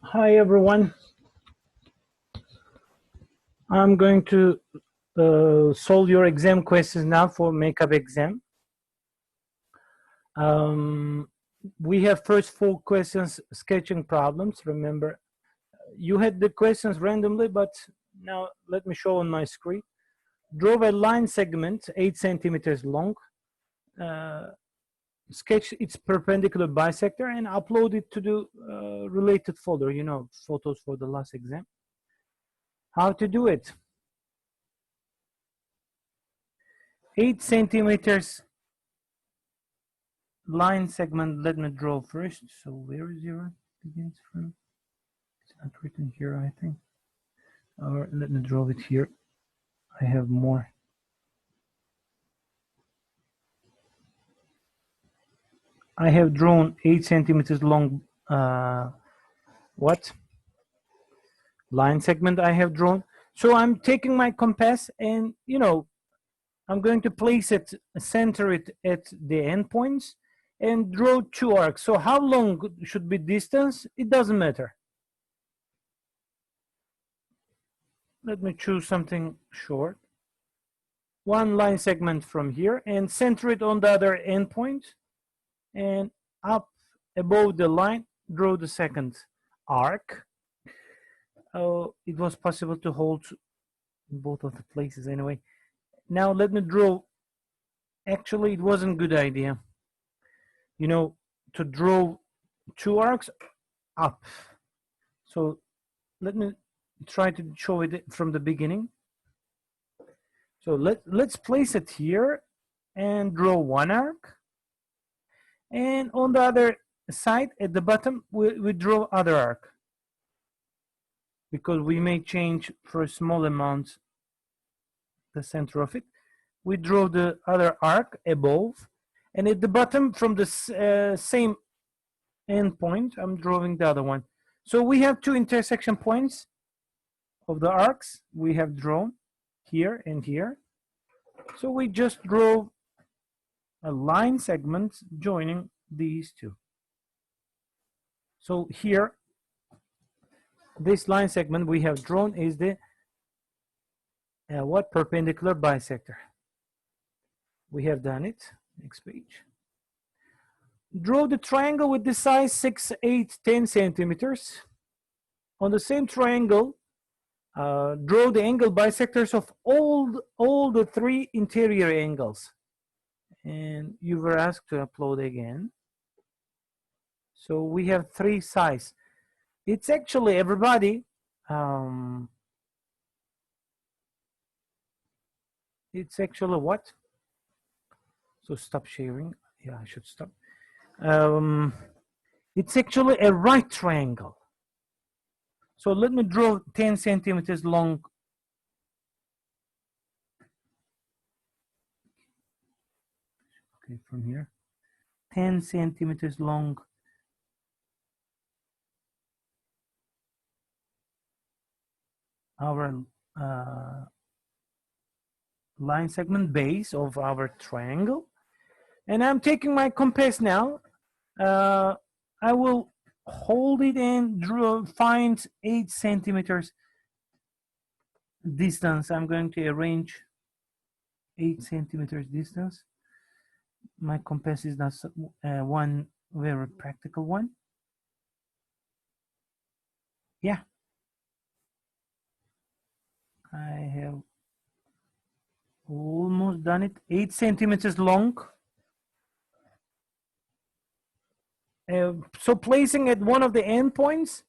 Hi everyone. I'm going to solve your exam questions now for makeup exam. We have first 4 questions sketching problems. Remember, you had the questions randomly, but now let me show on my screen. Draw a line segment 8 centimeters long. Sketch its perpendicular bisector and upload it to the related folder, you know, photos for the last exam. How to do it? 8 centimeters line segment. Let me draw first. So where is your begins from? It's not written here, I think. Or let me draw it here. I have more. I have drawn 8 centimeters long line segment I have drawn. So I'm taking my compass and, you know, I'm going to place it, center it at the endpoints and draw 2 arcs. So how long should be distance? It doesn't matter. Let me choose something short. 1 line segment from here and center it on the other endpoint, and up above the line draw the second arc. It was possible to hold in both of the places anyway. Now let me draw. Actually, it wasn't a good idea, you know, to draw 2 arcs up. So let me try to show it from the beginning. So let's place it here and draw 1 arc, and on the other side at the bottom we draw other arc, because we may change for a small amount the center of it. We draw the other arc above, and at the bottom from the same endpoint I'm drawing the other one. So we have 2 intersection points of the arcs we have drawn here and here. So we just draw a line segment joining these 2. So here, this line segment we have drawn is the perpendicular bisector. We have done it. Next page. Draw the triangle with the size 6, 8, 10 centimeters. On the same triangle, draw the angle bisectors of all the 3 interior angles. And you were asked to upload again. So we have 3 sides. It's actually, everybody, it's actually what? So stop sharing. Yeah, I should stop. It's actually a right triangle. So let me draw 10 centimeters long. Okay, from here. 10 centimeters long. Our line segment base of our triangle. And I'm taking my compass now. I will hold it and find 8 centimeters distance. I'm going to arrange 8 centimeters distance. My compass is not one very practical one. Yeah, I have almost done it. 8 centimeters long. So placing at one of the endpoints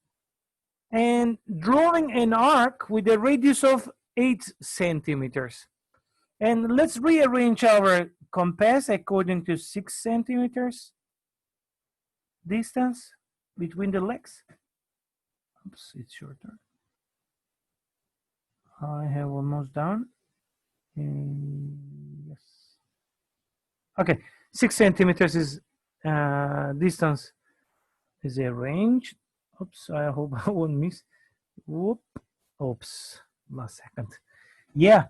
and drawing an arc with a radius of 8 centimeters. And let's rearrange our compass according to 6 centimeters distance between the legs. Oops, it's shorter. I have almost done. Yes. Okay, 6 centimeters is distance is arranged. Oops, I hope I won't miss. Whoop. Oops, last second. Yeah,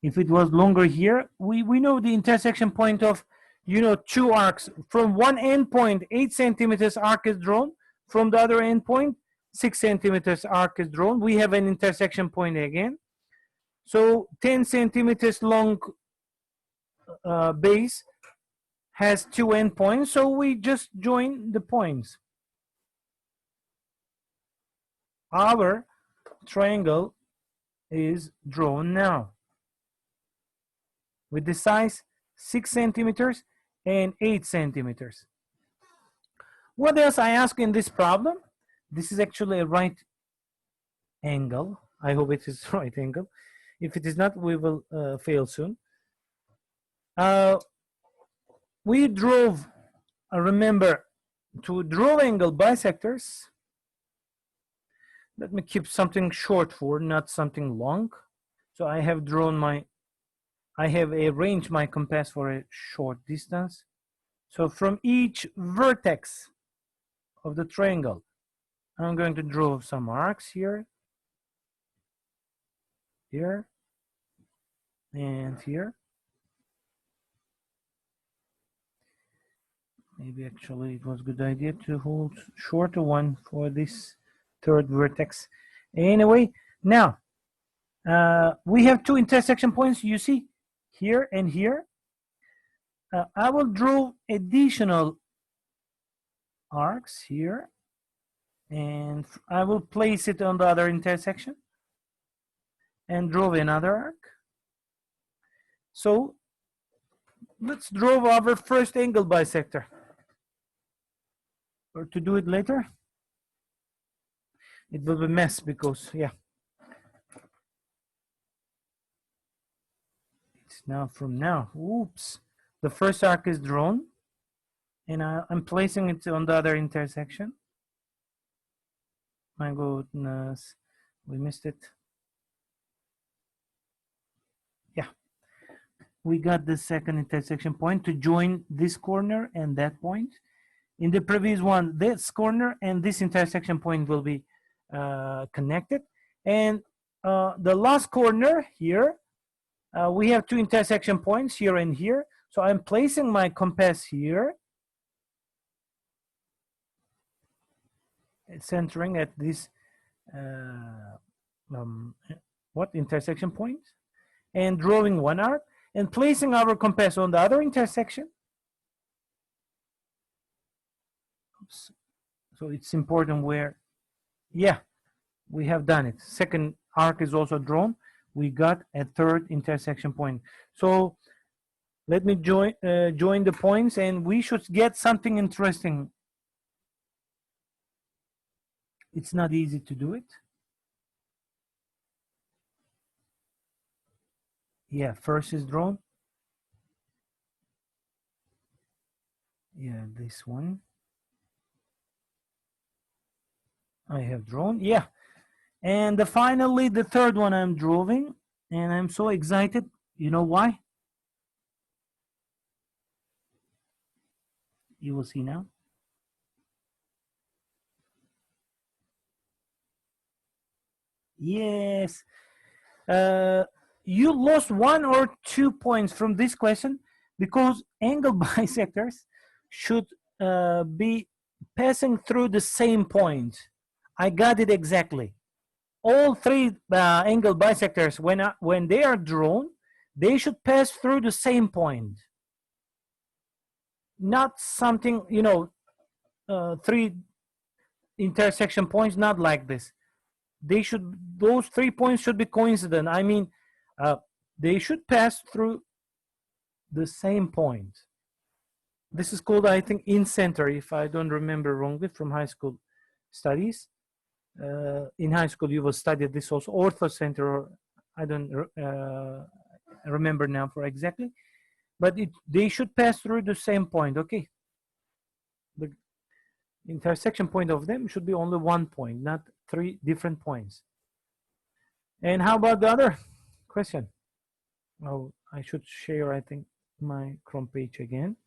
if it was longer here, we know the intersection point of, you know, 2 arcs. From one end point, 8 centimeters arc is drawn. From the other end point, 6 centimeters arc is drawn. We have an intersection point again. So 10 centimeters long base has 2 endpoints, so we just join the points. Our triangle is drawn now with the size 6 centimeters and 8 centimeters. What else I ask in this problem? This is actually a right angle. I hope it is right angle. If it is not, we will fail soon. We drove, remember, to draw angle bisectors. Let me keep something short for, not something long. So I have drawn I have arranged my compass for a short distance. So from each vertex of the triangle, I'm going to draw some arcs here, here, and here. Maybe actually it was a good idea to hold shorter one for this third vertex. Anyway, now we have 2 intersection points, you see, here and here. I will draw additional arcs here, and I will place it on the other intersection and draw another arc. So let's draw our first angle bisector. Or to do it later, it will be a mess because, yeah. It's now from now. Oops. The first arc is drawn, and I'm placing it on the other intersection. My goodness, we missed it. Yeah. We got the second intersection point to join this corner and that point. In the previous one, this corner and this intersection point will be connected. And the last corner here, we have 2 intersection points here and here. So I'm placing my compass here, centering at this intersection point, and drawing one arc, and placing our compass on the other intersection. Oops. So it's important where, yeah, we have done it. Second arc is also drawn. We got a third intersection point. So let me join the points, and we should get something interesting. It's not easy to do it. Yeah, first is drawn. Yeah, this one I have drawn. Yeah, and finally the third one I'm drawing, and I'm so excited. You know why? You will see now. Yes. You lost 1 or 2 points from this question because angle bisectors should be passing through the same point. I got it exactly. All 3 angle bisectors, when they are drawn, they should pass through the same point. Not something, you know, 3 intersection points, not like this. Those 3 points should be coincident. I mean, they should pass through the same point. This is called, I think, in-center, if I don't remember wrongly from high school studies. In high school, you will study this also, orthocenter, or I don't remember now for exactly, but they should pass through the same point, okay? The intersection point of them should be only 1 point, not 3 different points. And how about the other question? Oh, I should share, I think, my Chrome page again.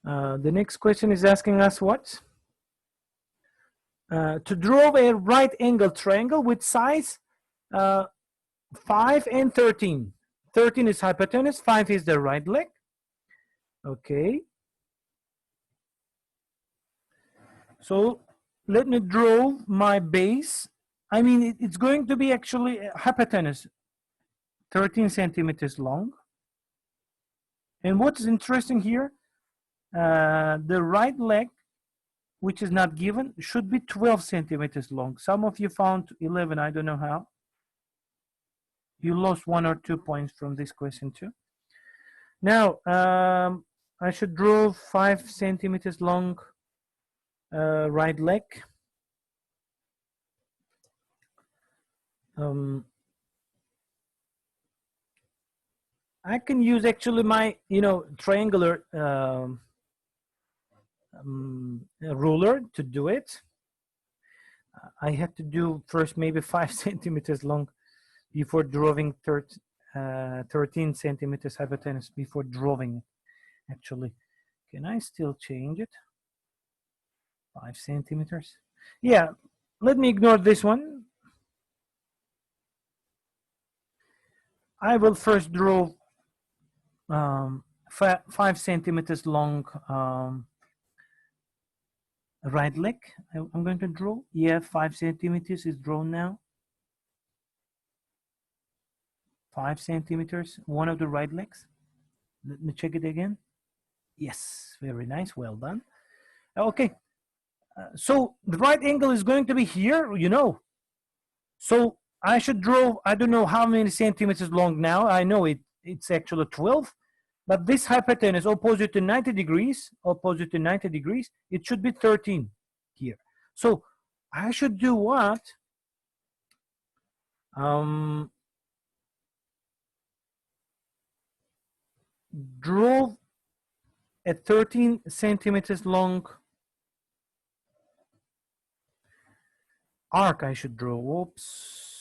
The next question is asking us what? To draw a right angle triangle with size 5 and 13. 13 is hypotenuse, 5 is the right leg. Okay. So let me draw my base. I mean, it's going to be actually hypotenuse, 13 centimeters long. And what's interesting here, the right leg, which is not given, should be 12 centimeters long. Some of you found 11, I don't know how. You lost 1 or 2 points from this question too. Now, I should draw 5 centimeters long right leg. I can use actually my, triangular ruler to do it. I had to do first maybe 5 centimeters long before drawing 13 centimeters hypotenuse before drawing it. Actually, can I still change it? 5 centimeters. Yeah, let me ignore this one. I will first draw 5 centimeters long right leg. I'm going to draw. Yeah, 5 centimeters is drawn now. 5 centimeters, one of the right legs. Let me check it again. Yes, very nice, well done. Okay, so the right angle is going to be here, So I should draw, I don't know how many centimeters long now. I know it's actually 12, but this hypotenuse opposite to 90 degrees, it should be 13 here. So I should do what? Draw a 13 centimeters long arc I should draw. Oops.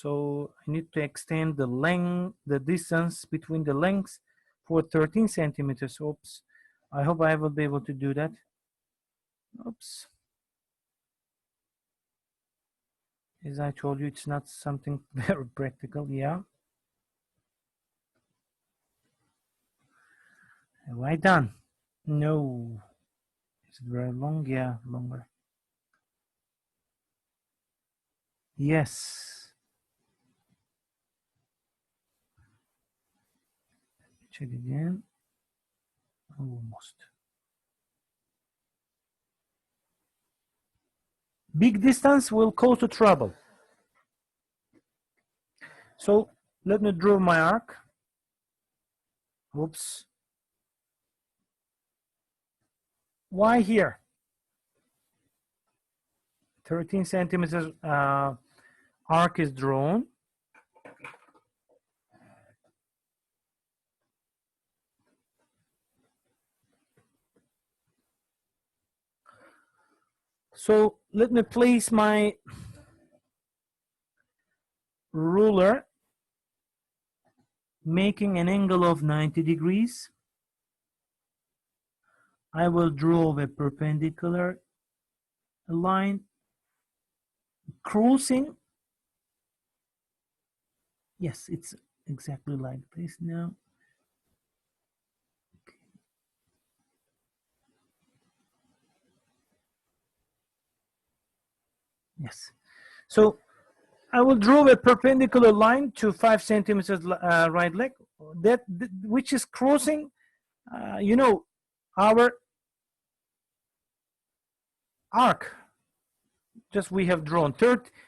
So I need to extend the length, the distance between the lengths for 13 centimeters. Oops. I hope I will be able to do that. Oops. As I told you, it's not something very practical. Yeah. Have I done? No. Is it very long? Yeah, longer. Yes. Check again. Almost. Big distance will cause to trouble. So let me draw my arc. Oops. Why here? 13 centimeters arc is drawn. So let me place my ruler making an angle of 90 degrees. I will draw a perpendicular line crossing. Yes, it's exactly like this now. Okay. Yes. So I will draw a perpendicular line to 5 centimeters right leg, which is crossing, our arc. Just we have drawn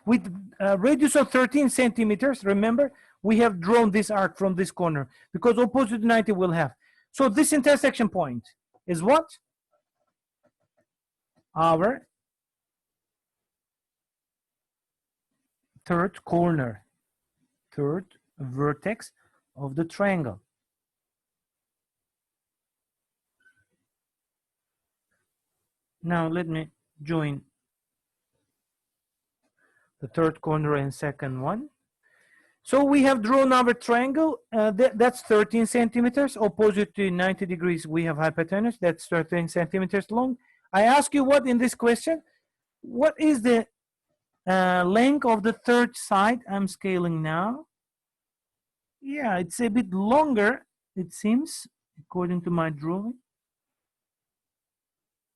with radius of 13 centimeters. Remember, we have drawn this arc from this corner because opposite to 90 will have. So this intersection point is what? Our third corner, third vertex of the triangle. Now let me join the third corner and second one. So we have drawn our triangle. That's 13 centimeters. Opposite to 90 degrees, we have hypotenuse. That's 13 centimeters long. I ask you what in this question? What is the length of the third side? I'm scaling now. Yeah, it's a bit longer, it seems, according to my drawing.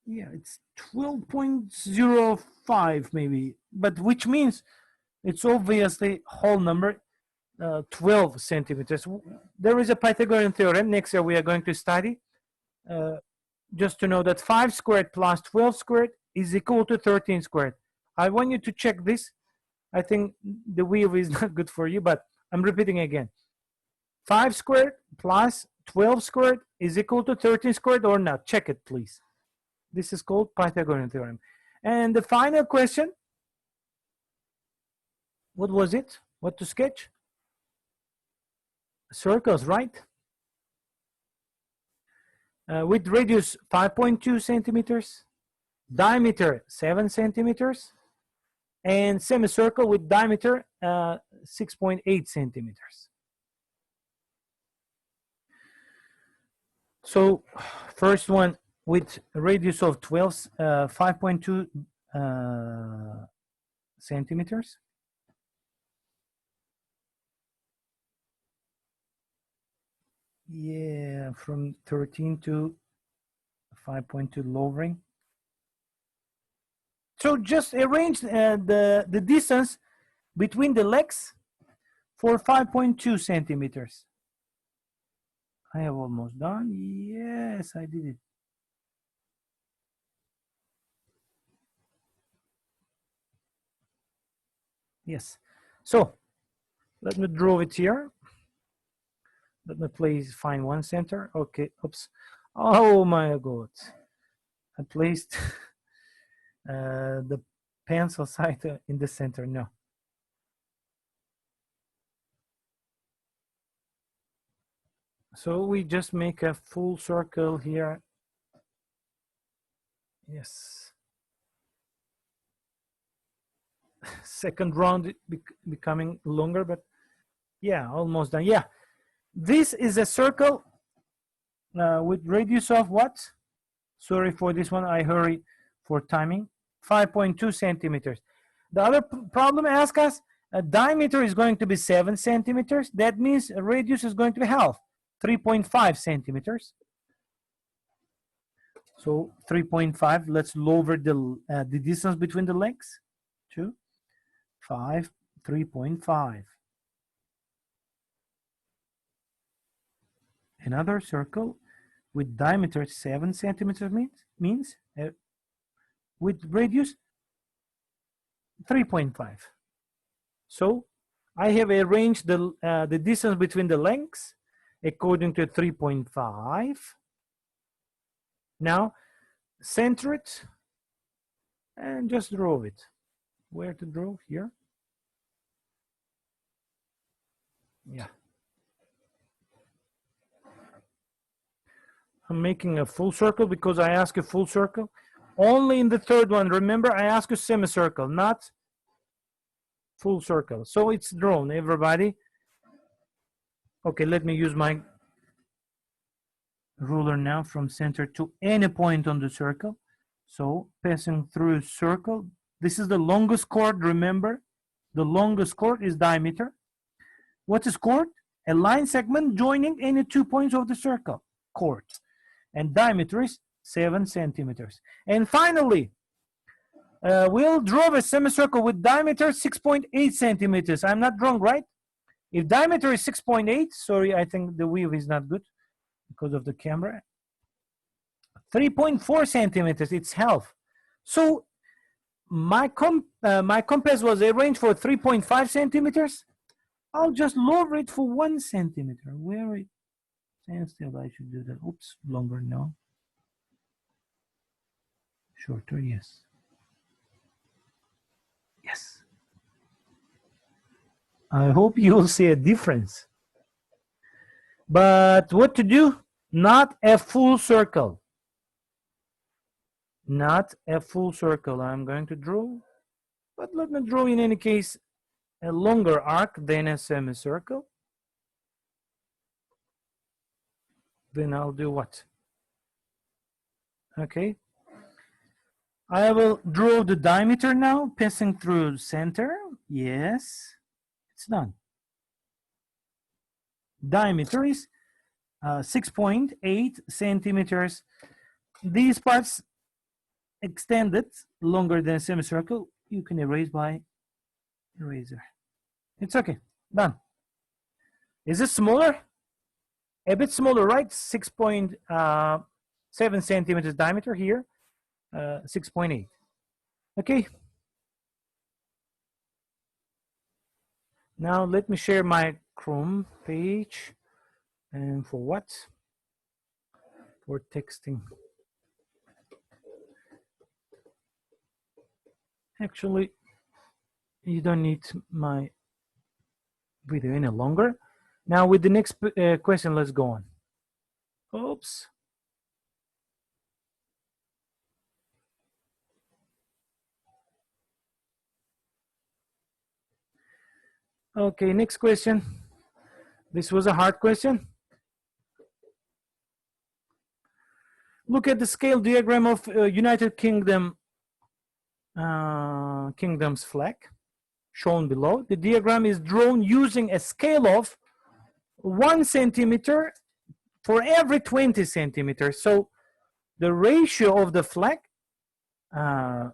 yeah, it's 12.05 maybe, but which means it's obviously whole number, 12 centimeters. There is a Pythagorean theorem next year we are going to study, just to know that 5 squared plus 12 squared is equal to 13 squared. I want you to check this. I think the wheel is not good for you, but I'm repeating again. 5 squared plus 12 squared is equal to 13 squared or not? Check it, please. This is called Pythagorean theorem. And the final question, what was it? What to sketch? Circles, right? With radius 5.2 centimeters, diameter 7 centimeters, and semicircle with diameter 6.8 centimeters. So first one with radius of 5.2 centimeters. Yeah, from 13 to 5.2 lowering. So just arrange the distance between the legs for 5.2 centimeters. I have almost done. Yes, I did it. Yes. So let me draw it here. Let me please find one center. Okay. Oops. Oh my God. I placed the pencil side in the center. No. So we just make a full circle here. Yes. Second round becoming longer, but yeah, almost done. Yeah. This is a circle with radius of what? Sorry for this one. I hurry for timing. 5.2 centimeters. The other problem asks us, a diameter is going to be 7 centimeters. That means a radius is going to be half, 3.5 centimeters. So 3.5, let's lower the distance between the legs. 2, 5, 3.5. Another circle with diameter 7 centimeters means with radius 3.5. So I have arranged the distance between the lengths according to 3.5. Now center it and just draw it. Where to draw? Here. Yeah. I'm making a full circle because I asked a full circle. Only in the third one, remember, I asked a semicircle, not full circle. So it's drawn, everybody. Okay, let me use my ruler now from center to any point on the circle. So passing through circle, this is the longest chord, remember? The longest chord is diameter. What is chord? A line segment joining any 2 points of the circle, chord. And diameter is 7 centimeters. And finally, we'll draw a semicircle with diameter 6.8 centimeters. I'm not wrong, right? If diameter is 6.8, sorry, I think the wheel is not good because of the camera. 3.4 centimeters, it's half. So my compass was arranged for 3.5 centimeters. I'll just lower it for 1 centimeter. Where it stands still, I should do that. Oops, longer, no. Shorter, yes. Yes. I hope you'll see a difference. But what to do? Not a full circle. Not a full circle. I'm going to draw, but let me draw in any case a longer arc than a semicircle. Then I'll do what? Okay. I will draw the diameter now, passing through center. Yes, it's done. Diameter is 6.8 centimeters. These parts extended longer than a semicircle, you can erase by eraser. It's okay, done. Is it smaller? A bit smaller, right? 6.7 centimeters diameter here, 6.8. Okay. Now let me share my Chrome page. And for what? For texting. Actually, you don't need my video any longer. Now with the next question, let's go on. Oops. Okay, next question. This was a hard question. Look at the scale diagram of United Kingdom's flag shown below. The diagram is drawn using a scale of 1 centimeter for every 20 centimeters. So the ratio of the flag, the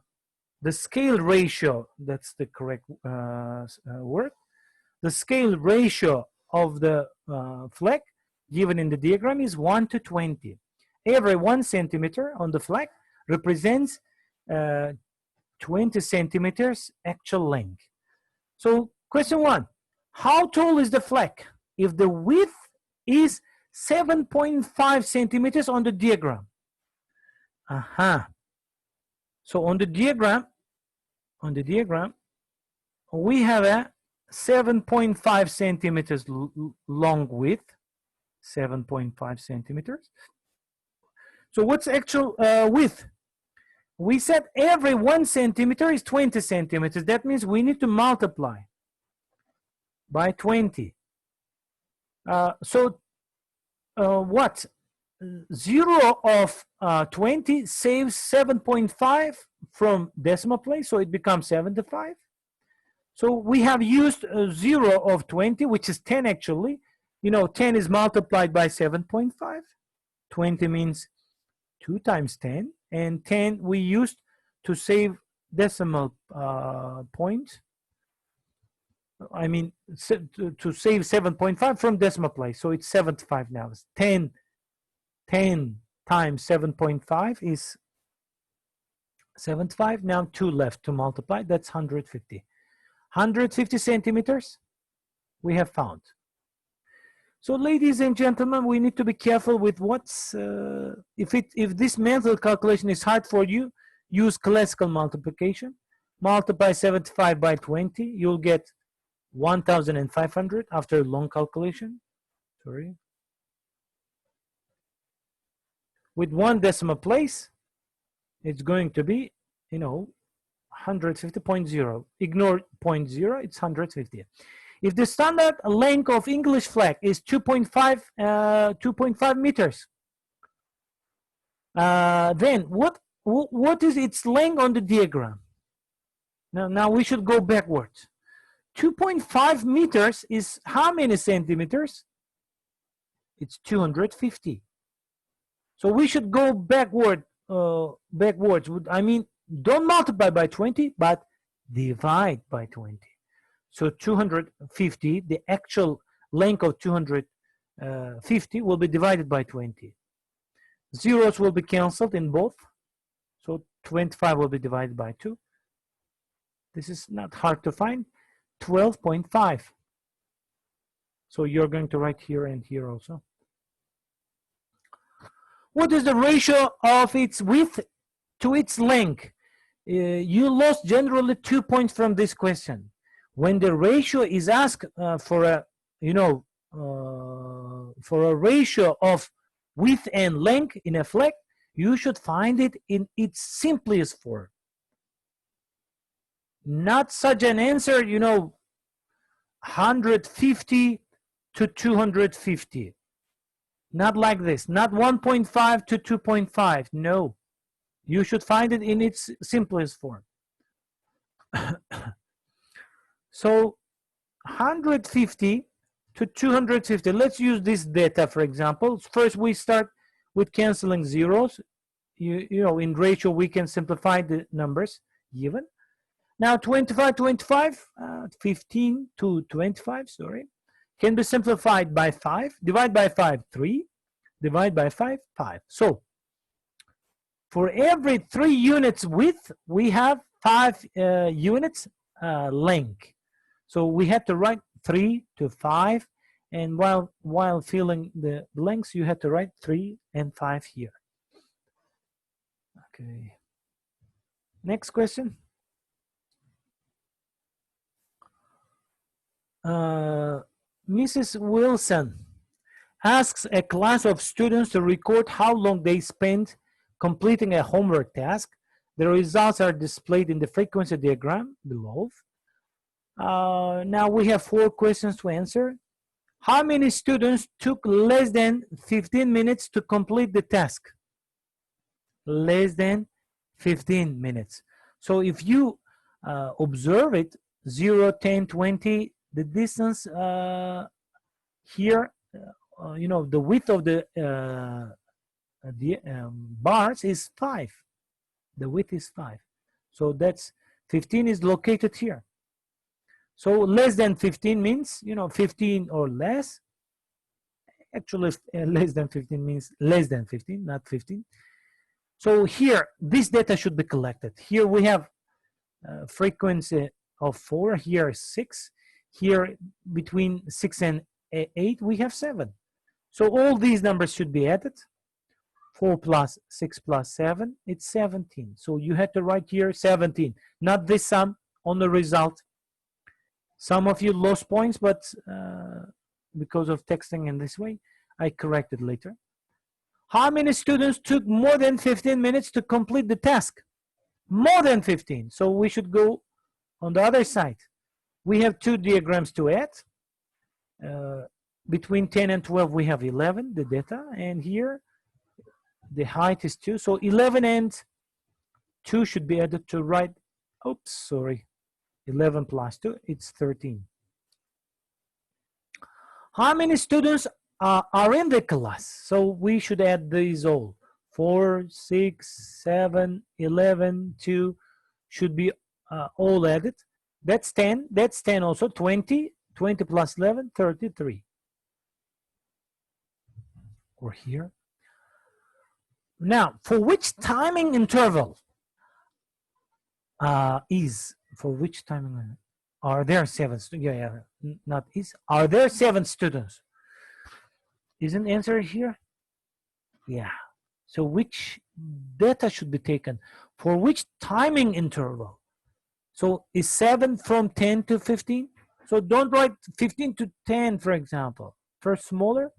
scale ratio, that's the correct word, the scale ratio of the flag given in the diagram is 1 to 20. Every 1 centimeter on the flag represents 20 centimeters actual length. So question 1, how tall is the flag if the width is 7.5 centimeters on the diagram? So on the diagram, we have a 7.5 centimeters long width, 7.5 centimeters. So what's actual width? We said every 1 centimeter is 20 centimeters. That means we need to multiply by 20. What? 0 of 20 saves 7.5 from decimal place, so it becomes 75. So we have used 0 of 20, which is 10 actually. You know, 10 is multiplied by 7.5. 20 means 2 times 10. And 10 we used to save decimal point. I mean, to save 7.5 from decimal place. So it's 75 now. It's 10 times 7.5 is 75. Now 2 left to multiply. That's 150. 150 centimeters we have found. So ladies and gentlemen, we need to be careful with what's, if this mental calculation is hard for you, use classical multiplication. Multiply 75 by 20, you'll get 1,500 after a long calculation. Sorry. With 1 decimal place, it's going to be, you know, 150.0. Ignore 0.0, it's 150. If the standard length of English flag is 2.5 meters, then what is its length on the diagram? Now we should go backwards. 2.5 meters is how many centimeters? It's 250. So we should go backwards. I mean, don't multiply by 20, but divide by 20. So 250, the actual length of 250 will be divided by 20. Zeros will be canceled in both. So 25 will be divided by 2. This is not hard to find. 12.5. So you're going to write here and here also. What is the ratio of its width to its length? You lost generally 2 points from this question. When the ratio is asked for a, for a ratio of width and length in a flag, you should find it in its simplest form. Not such an answer, 150 to 250. Not like this, not 1.5 to 2.5, no. You should find it in its simplest form. So 150 to 250, let's use this data for example. First we start with canceling zeros. you know, in ratio, we can simplify the numbers given. Now 15 to 25, sorry, can be simplified by 5. Divide by 5, 3. Divide by 5, 5. So for every 3 units width, we have 5 units length. So we had to write 3 to 5, and while filling the blanks, you had to write 3 and 5 here. Okay. Next question. Mrs. Wilson asks a class of students to record how long they spent completing a homework task. The results are displayed in the frequency diagram below. Now we have 4 questions to answer. How many students took less than 15 minutes to complete the task? Less than 15 minutes. So if you observe it, 0, 10, 20, the distance here, you know, the width of the bars is 5. The width is 5. So that's 15 is located here. So less than 15 means, you know, 15 or less. Actually, less than 15 means less than 15, not 15. So here, this data should be collected. Here we have frequency of 4, here 6. Here between 6 and 8, we have 7. So all these numbers should be added. 4 plus 6 plus 7, it's 17. So you had to write here 17, not this sum on the result. Some of you lost points, but because of texting in this way, I corrected later. How many students took more than 15 minutes to complete the task? More than 15. So we should go on the other side. We have 2 diagrams to add. Between 10 and 12, we have 11, the data. And here, the height is 2. So 11 and 2 should be added to right. Oops, sorry. 11 plus 2, it's 13. How many students are in the class? So we should add these all. 4, 6, 7, 11, 2 should be all added. That's 10. That's 10 also. 20. 20 plus 11, 33. Or here. Now, for which timing interval for which timing are there 7 students? Yeah, not is. Are there 7 students? Isn't answer here? Yeah. So which data should be taken? For which timing interval? So is 7 from 10 to 15? So don't write 15 to 10, for example. First smaller,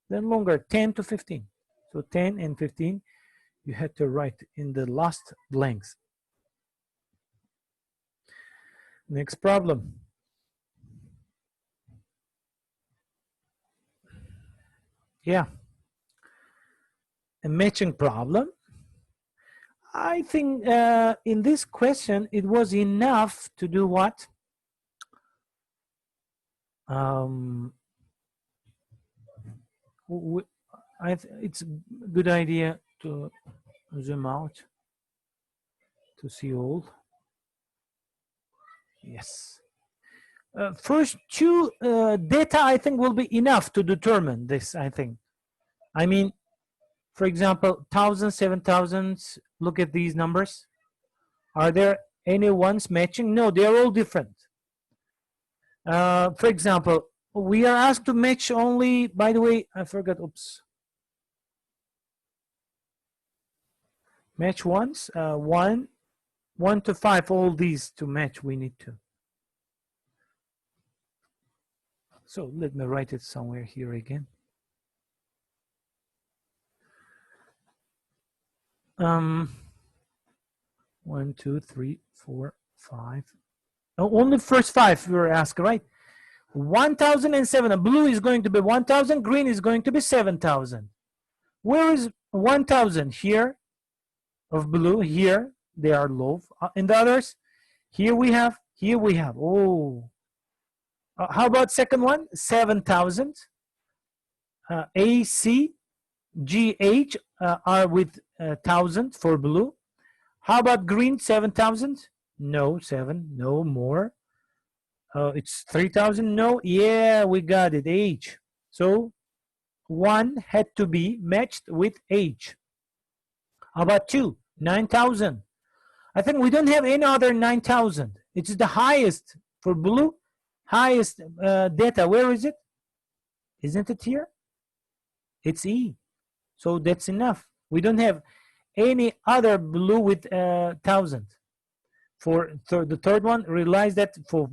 then longer, 10 to 15. So 10 and 15, you had to write in the last blanks. Next problem. Yeah. A matching problem. I think in this question, it was enough to do what? It's a good idea to zoom out to see all. Yes. First 2 data, I think, will be enough to determine this, I think. I mean, for example, 1,000, 7,000, look at these numbers. Are there any ones matching? No, they're all different. For example, we are asked to match only, by the way, I forgot, oops. Match ones, 1 to 5, all these to match we need to. So let me write it somewhere here again. 1, 2, 3, 4, 5. Only first 5 we were asked, right? 1,007. Blue is going to be 1,000. Green is going to be 7,000. Where is 1,000? Here of blue. Here they are low. In the others, here we have. Here we have. Oh. How about second one? 7,000. A, C, G, H are with 6,000 for blue. How about green? 7,000? No, 7. No more. It's 3,000. No. Yeah, we got it. H. So 1 had to be matched with H. How about 2? 9,000. I think we don't have any other 9,000. It's the highest for blue. Highest data. Where is it? Isn't it here? It's E. So that's enough. We don't have any other blue with 1,000. For the third one, realize that for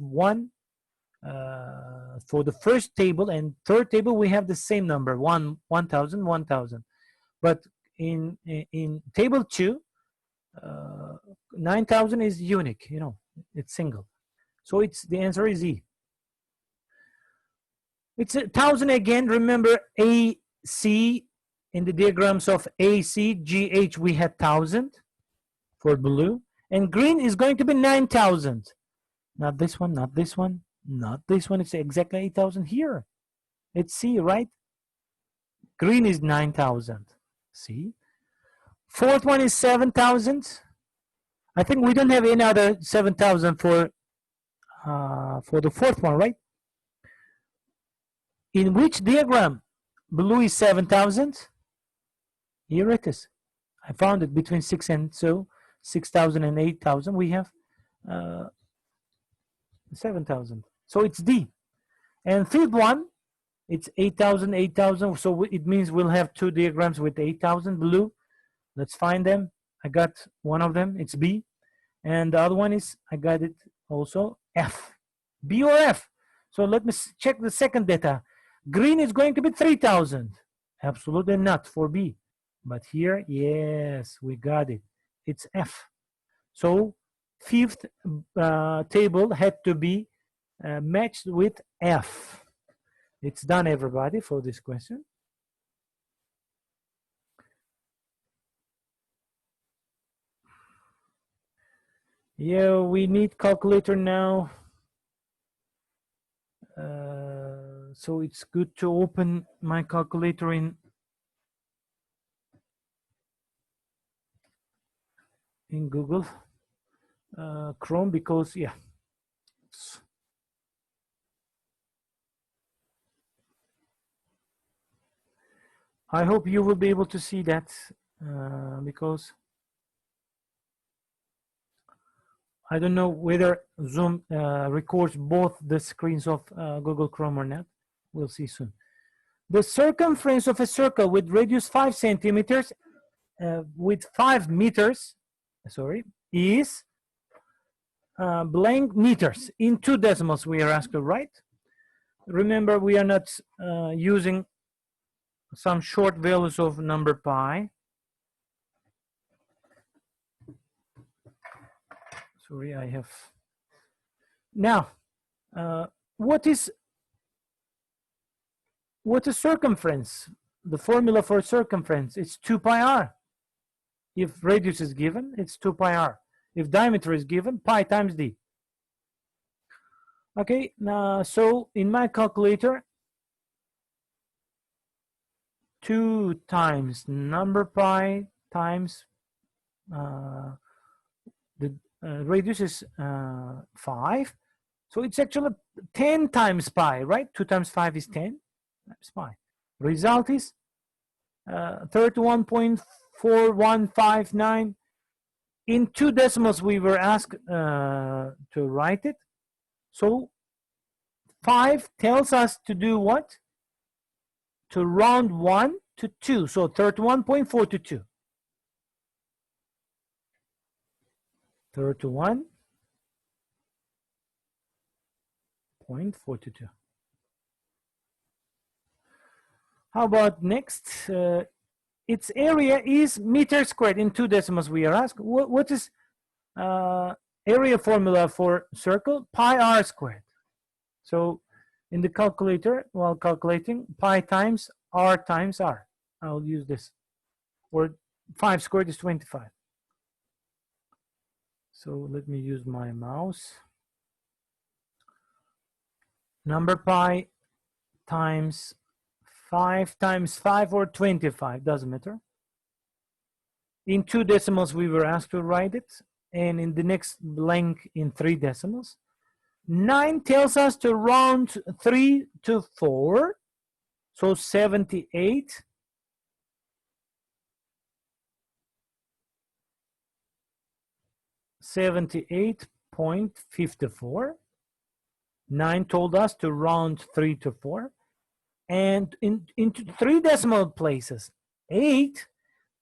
for the first table and third table, we have the same number, 1,000, 1,000. But in table 2, 9,000 is unique, you know, it's single. So the answer is E. It's 1,000 again. Remember AC in the diagrams of AC, GH, we had 1,000 for blue. And green is going to be 9,000. Not this one, not this one, not this one. It's exactly 8,000 here. It's C, right? Green is 9,000. See? Fourth one is 7,000. I think we don't have any other 7,000 for the fourth one, right? In which diagram blue is 7,000? Here it is. I found it between 6,000 and 8,000. We have 7,000. So it's D. And fifth one, it's 8,000, 8,000. So it means we'll have 2 diagrams with 8,000 blue. Let's find them. I got one of them. It's B. And the other one is, I got it also, F. B or F. So let me check the second data. Green is going to be 3,000. Absolutely not for B. But here, yes, we got it. It's F. So fifth table had to be matched with F. It's done, everybody, for this question. Yeah, we need calculator now. So it's good to open my calculator in Google Chrome, because yeah, I hope you will be able to see that because I don't know whether Zoom records both the screens of Google Chrome or not. We'll see soon. The circumference of a circle with radius 5 centimeters with 5 meters, sorry, is blank meters. In 2 decimals we are asked to write. Remember, we are not using some short values of number pi. Sorry, I have. Now, what is circumference? The formula for circumference, it's 2 pi r. If radius is given, it's 2 pi r. If diameter is given, pi times d. Okay, now, so in my calculator, 2 times number pi times the radius is 5. So it's actually 10 times pi, right? 2 times 5 is 10 times pi. Result is 31.4159. In 2 decimals, we were asked to write it. So 5 tells us to do what? To round 1 to 2. So 31.422. 31.422. How about next? Its area is meter squared. In 2 decimals we are asked. What is area formula for circle? Pi r squared. So in the calculator, while calculating, pi times r times r. I'll use this. Or 5 squared is 25. So let me use my mouse. Number pi times 5 times 5 or 25, doesn't matter. In 2 decimals, we were asked to write it, and in the next blank in 3 decimals. 9 tells us to round 3 to 4, so 78. 78.54. 9 told us to round 3 to 4. And into 3 decimal places, 8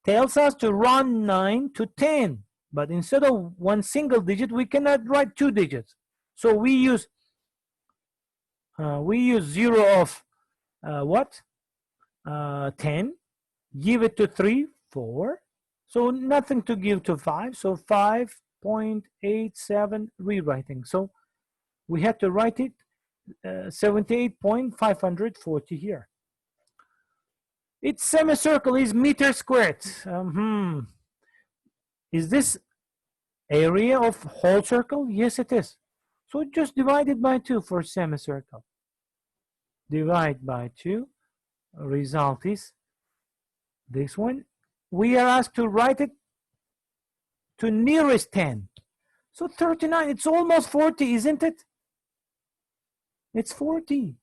tells us to round 9 to 10. But instead of one single digit, we cannot write 2 digits. So we use 0 of 10, give it to 3, 4. So nothing to give to 5. So 5.87 rewriting. So we had to write it 78.540 here. Its semicircle is meter squared. Is this area of whole circle? Yes, it is. So just divide it by 2 for semicircle. Divide by 2. Result is this one. We are asked to write it to nearest 10. So 39, it's almost 40, isn't it? It's 40.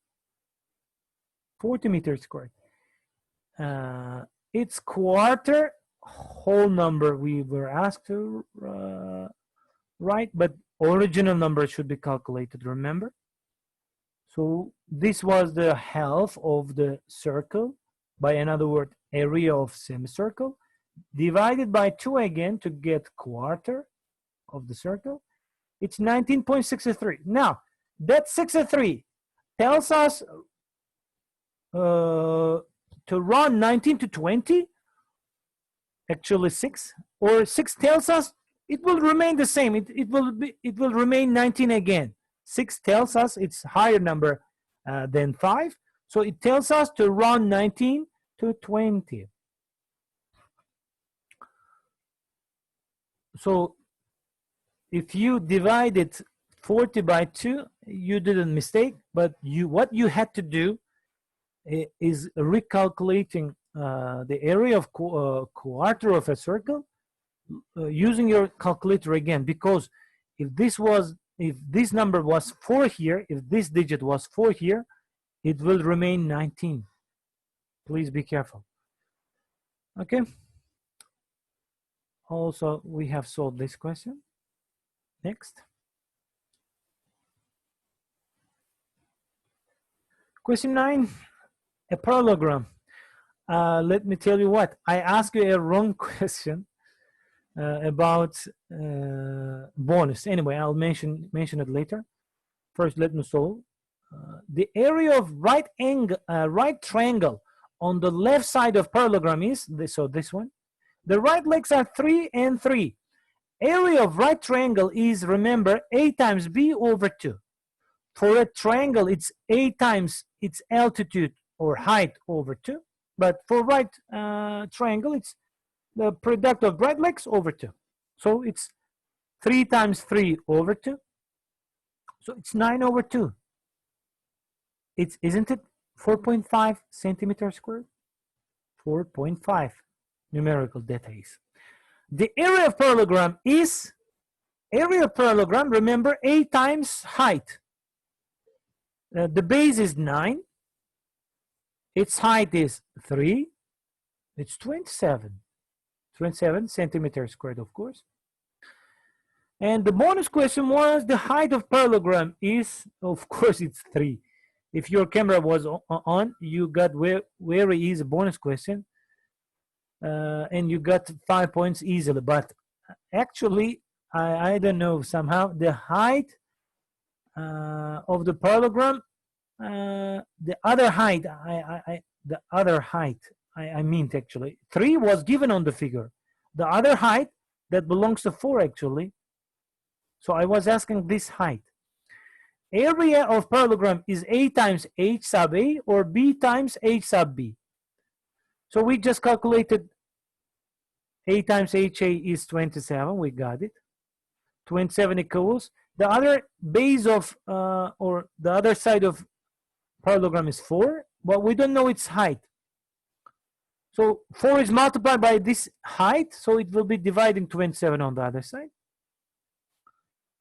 40 meters squared. It's quarter whole number we were asked to write, but original number should be calculated, remember? So this was the half of the circle, by another word, area of semicircle, divided by 2 again to get quarter of the circle. It's 19.63. Now, that 63 tells us to run 19 to 20, actually 6, or 6 tells us it will remain the same. It will remain 19 again. 6 tells us it's higher number than 5, so it tells us to run 19 to 20. So if you divided 40 by 2, you did a mistake, but what you had to do is recalculating the area of quarter of a circle using your calculator again, because if this number was 4 here, if this digit was 4 here, it will remain 19. Please be careful. Okay. Also, we have solved this question. Next. Question 9, a parallelogram. Let me tell you what, I asked you a wrong question about bonus. Anyway, I'll mention it later. First, let me solve. The area of right triangle on the left side of parallelogram is this, so this one. The right legs are 3 and 3. Area of right triangle is, remember, A times B over 2. For a triangle, it's A times its altitude or height over 2. But for right triangle, it's the product of right legs over 2. So it's 3 times 3 over 2. So it's 9 over 2. Isn't it 4.5 centimeters squared? 4.5 numerical data is. The area of parallelogram is, remember, A times height. The base is 9. Its height is 3. It's 27. 27 centimeters squared, of course. And the bonus question was the height of parallelogram is, of course, it's 3. If your camera was on, you got very easy bonus question. And you got 5 points easily. But actually, I don't know, somehow the height of the parallelogram, the other height, I meant actually, 3 was given on the figure. The other height that belongs to 4 actually. So I was asking this height. Area of parallelogram is A times H sub A or B times H sub B. So we just calculated A times HA is 27, we got it. 27 equals, the other base of, or the other side of parallelogram is 4, but we don't know its height. So 4 is multiplied by this height, so it will be dividing 27 on the other side.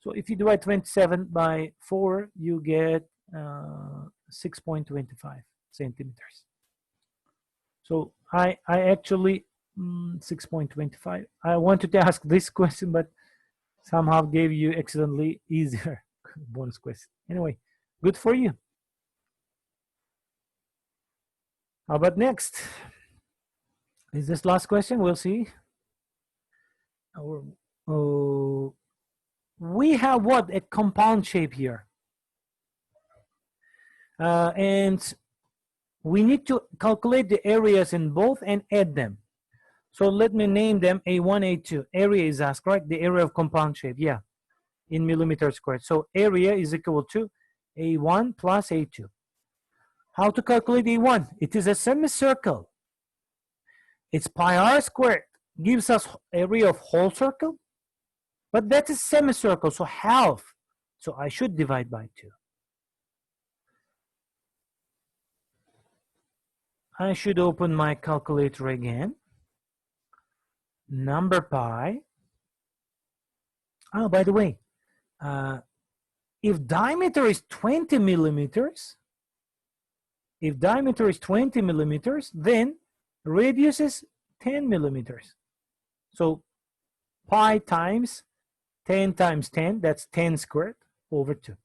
So if you divide 27 by 4, you get 6.25 centimeters. So I actually 6.25. I wanted to ask this question, but somehow gave you accidentally easier bonus question. Anyway, good for you. How about next? Is this last question? We'll see. We have what? A compound shape here. And we need to calculate the areas in both and add them. So let me name them A1, A2. Area is asked, right? The area of compound shape, yeah, in millimeters squared. So area is equal to A1 plus A2. How to calculate A1? It is a semicircle. It's pi r squared. Gives us area of whole circle, but that is semicircle, so half. So I should divide by 2. I should open my calculator again. Number pi. Oh, by the way, if diameter is 20 millimeters, then radius is 10 millimeters. So pi times 10 times 10, that's 10 squared over 2.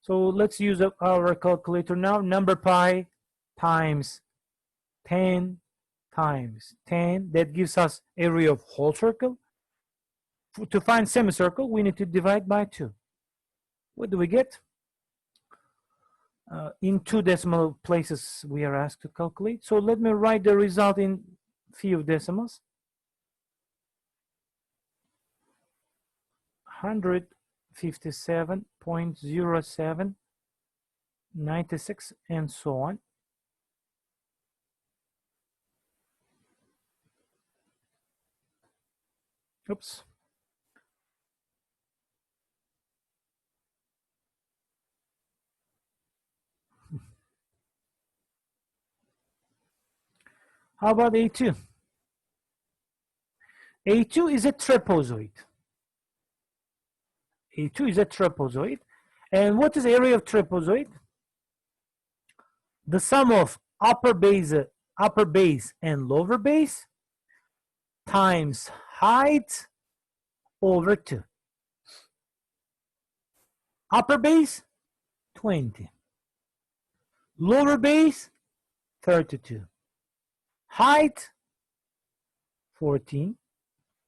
So let's use our calculator now. Number pi times 10 times 10, that gives us area of whole circle. To find semicircle, we need to divide by 2. What do we get? In 2 decimal places we are asked to calculate. So let me write the result in few decimals. 157.0796 and so on. Oops. How about A2? A2 is a trapezoid. A2 is a trapezoid. And what is the area of trapezoid? The sum of upper base and lower base times height over 2. Upper base, 20. Lower base, 32. Height, 14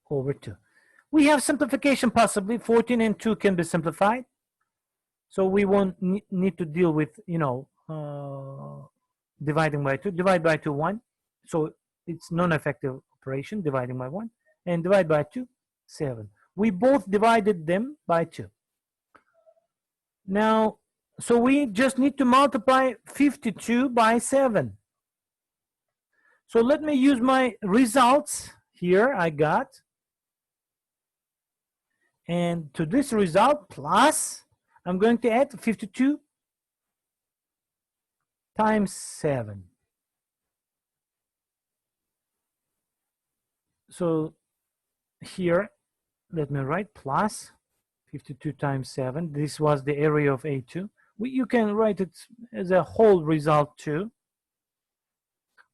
over 2. We have simplification possibly. 14 and 2 can be simplified. So we won't need to deal with, dividing by 2. Divide by 2, 1. So it's non-effective operation, dividing by 1. And divide by 2, 7. We both divided them by 2. Now, so we just need to multiply 52 by 7. So let me use my results here I got. And to this result plus, I'm going to add 52 times 7. So here, let me write plus 52 times 7. This was the area of A2. You can write it as a whole result too.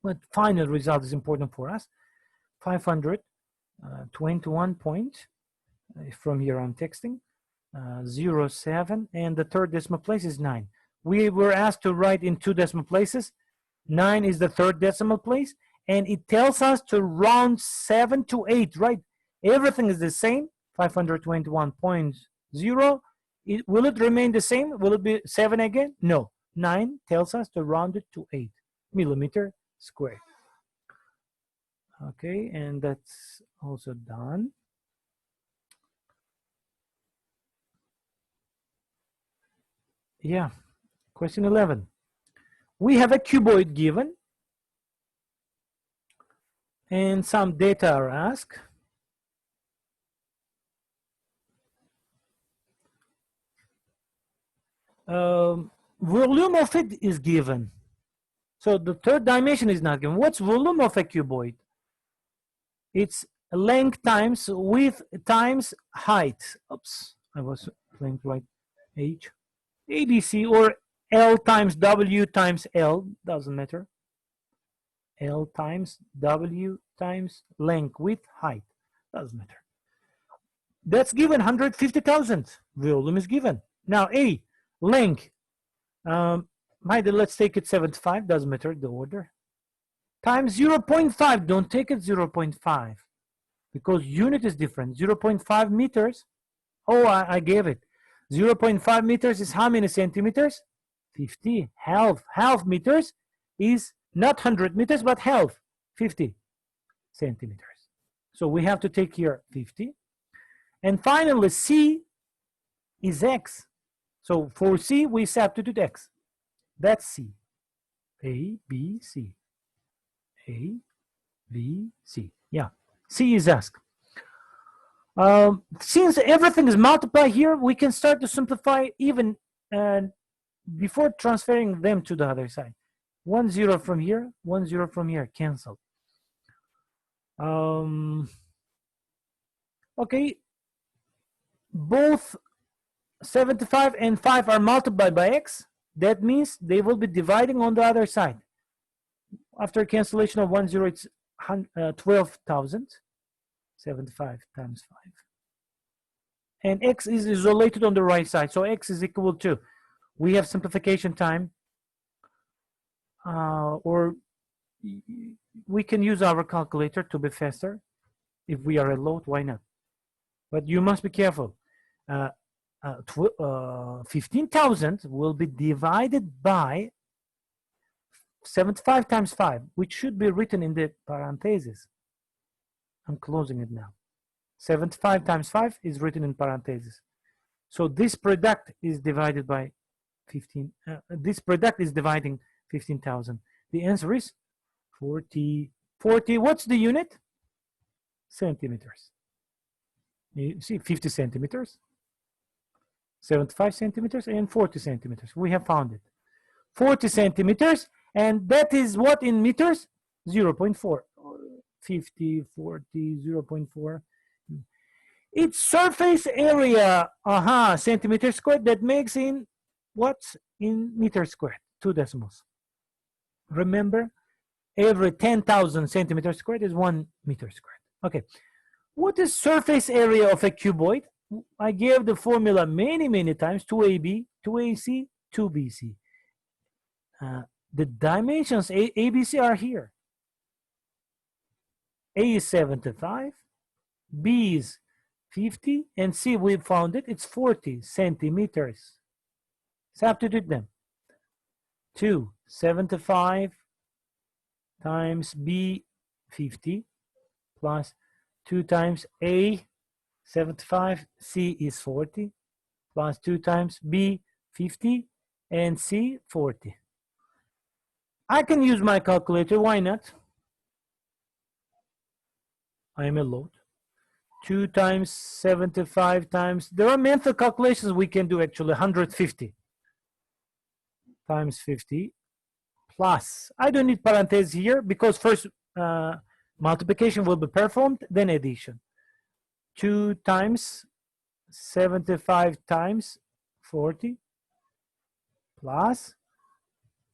But final result is important for us. 521 point. From here I'm texting. 07, and the third decimal place is 9. We were asked to write in 2 decimal places. 9 is the third decimal place, and it tells us to round 7 to 8, right? Everything is the same, 521.0. Will it remain the same? Will it be 7 again? No. 9 tells us to round it to 8 millimeter squared. Okay, and that's also done. Yeah, question 11. We have a cuboid given and some data are asked. Volume of it is given. So the third dimension is not given. What's volume of a cuboid? It's length times width times height. Oops, I was playing right. H, ABC, or L times W times L, doesn't matter. L times W times length, width, height, doesn't matter. That's given 150,000. Volume is given. Now A, length. Let's take it 75, doesn't matter the order. Times 0.5, don't take it 0.5 because unit is different. 0.5 meters, oh, I gave it. 0.5 meters is how many centimeters? 50. Half meters is not 100 meters, but half, 50 centimeters. So we have to take here 50. And finally, C is X. So for C, we substitute X. That's C. A, B, C. A, B, C. Yeah, C is asked. Since everything is multiplied here, we can start to simplify even before transferring them to the other side. 1 0 from here, 1 0 from here, cancel. Okay, both 75 and 5 are multiplied by X. That means they will be dividing on the other side. After cancellation of 1 0, it's 12,000. 75 times 5. And X is isolated on the right side. So X is equal to, we have simplification time, or we can use our calculator to be faster. If we are a load, why not? But you must be careful. 15,000 will be divided by 75 times 5, which should be written in the parentheses. I'm closing it now. 75 times 5 is written in parentheses. So this product is divided by 15. This product is dividing 15,000. The answer is 40. 40, what's the unit? Centimeters. You see 50 centimeters, 75 centimeters, and 40 centimeters. We have found it. 40 centimeters, and that is what in meters? 0.4. 50, 40, 0.4. It's surface area, centimeter squared, that makes in what? In meter squared, 2 decimals. Remember, every 10,000 centimeters squared is 1 meter squared. Okay, what is surface area of a cuboid? I gave the formula many times, 2AB, 2AC, 2BC. The dimensions ABC are here. A is 75, B is 50, and C, we found it, it's 40 centimeters. Substitute them. 275 times B, 50, plus 2 times A, 75, C is 40, plus 2 times B, 50, and C, 40. I can use my calculator, why not? I am a load. 2 times 75 times, there are mental calculations we can do actually, 150 times 50 plus, I don't need parentheses here because first multiplication will be performed, then addition. 2 times 75 times 40 plus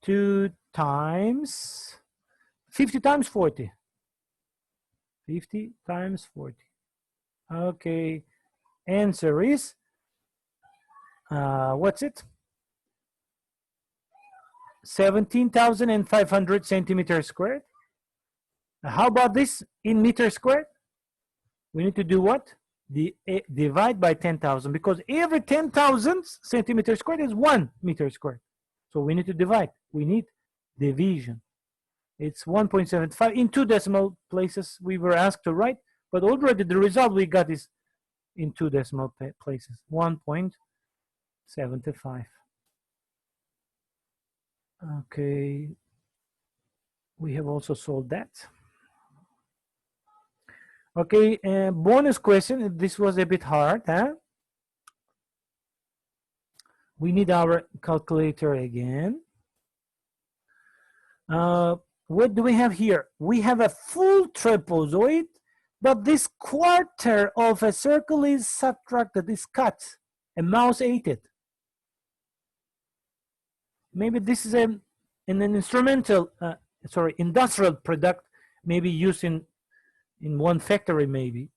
2 times 50 times 40. 50 times 40. Okay, answer is, what's it? 17,500 centimeters squared. How about this in meters squared? We need to do what? Divide by 10,000 because every 10,000 centimeters squared is 1 meter squared. So we need to divide. We need division. It's 1.75 in 2 decimal places we were asked to write, but already the result we got is in 2 decimal places, 1.75. Okay, we have also solved that. Okay, bonus question, this was a bit hard, huh? We need our calculator again. What do we have here? We have a full trapezoid, but this quarter of a circle is subtracted, is cut. A mouse ate it. Maybe this is an instrumental, industrial product, maybe used in one factory maybe.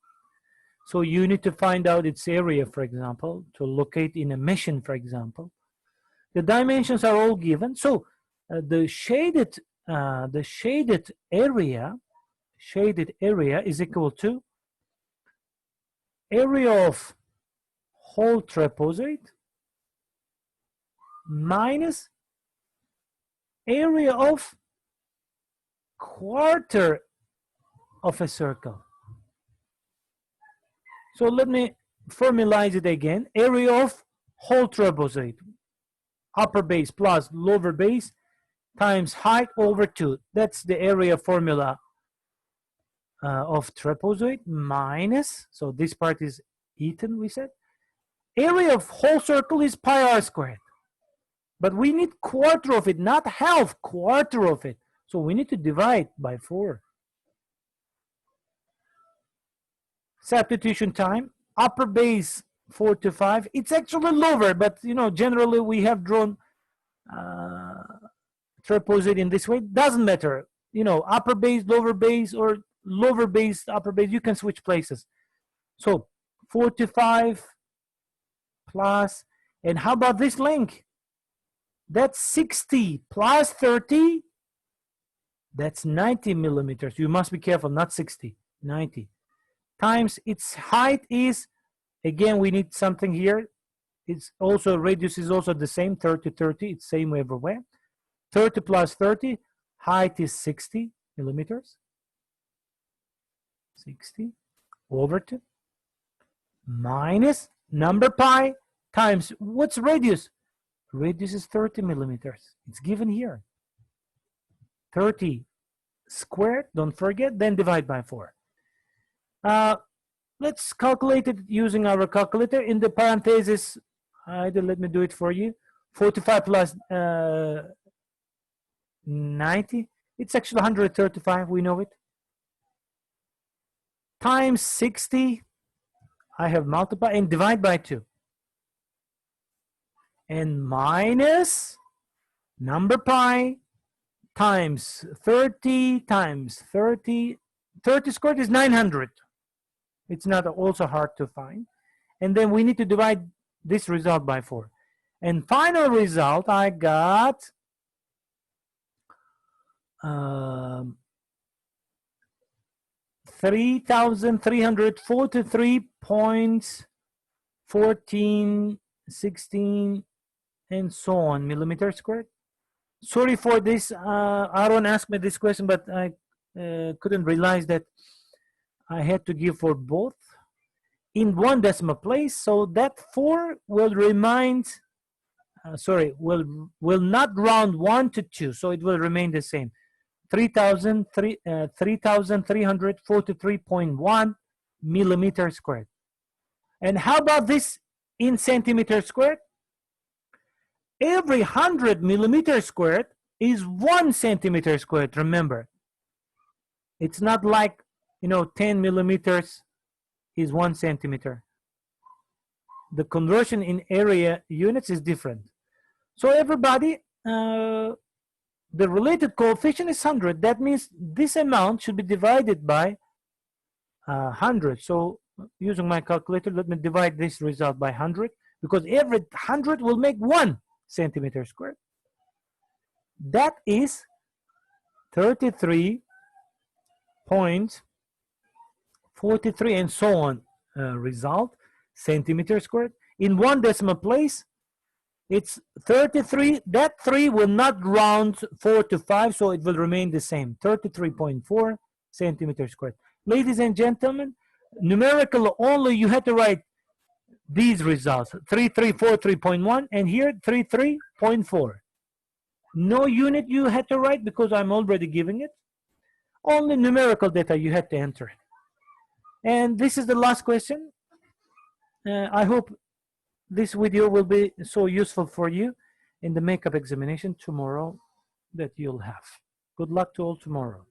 So you need to find out its area, for example, to locate in a machine, for example. The dimensions are all given. So the shaded area is equal to area of whole trapezoid minus area of quarter of a circle. So let me formalize it again. Area of whole trapezoid, upper base plus lower base times height over 2. That's the area formula of trapezoid minus, so this part is eaten, we said. Area of whole circle is pi r squared. But we need quarter of it, not half, quarter of it. So we need to divide by 4. Substitution time, upper base 4 to 5. It's actually lower, but generally we have drawn trapezoid in this way. Doesn't matter. Upper base, lower base, or lower base, upper base, you can switch places. So 4 to 5 plus, and how about this length? That's 60 plus 30, that's 90 millimeters. You must be careful, not 60, 90. Times its height is, again, we need something here. It's also, radius is also the same, 30, 30, it's same everywhere. 30 plus 30, height is 60 millimeters. 60 over 2 minus number pi times, what's radius? Radius is 30 millimeters. It's given here. 30 squared, don't forget, then divide by 4. Let's calculate it using our calculator. In the parentheses, let me do it for you. 45 plus 90, it's actually 135, we know it. Times 60, I have multiplied, and divide by 2. And minus number pi times 30 times 30. 30 squared is 900. It's not also hard to find. And then we need to divide this result by 4. And final result, I got 3,343.1416 and so on millimeter squared. Sorry for this. Aaron asked me this question, but I couldn't realize that I had to give for both in one decimal place. So that 4 will remain, will not round 1 to 2. So it will remain the same. 3,343.1 millimeter squared. And how about this in centimeter squared? Every 100 millimeter squared is 1 centimeter squared, remember. It's not like, 10 millimeters is 1 centimeter. The conversion in area units is different. So everybody, the related coefficient is 100. That means this amount should be divided by 100. So using my calculator, let me divide this result by 100, because every 100 will make 1 centimeter squared. That is 33.43 and so on result, centimeter squared. In one decimal place, it's 33. That 3 will not round 4 to 5, so it will remain the same, 33.4 centimeter squared. Ladies and gentlemen, numerical only, you had to write these results, 3343.1 and here 33.4. No unit you had to write because I'm already giving it. Only numerical data you had to enter. And this is the last question. I hope this video will be so useful for you in the makeup examination tomorrow that you'll have. Good luck to all tomorrow.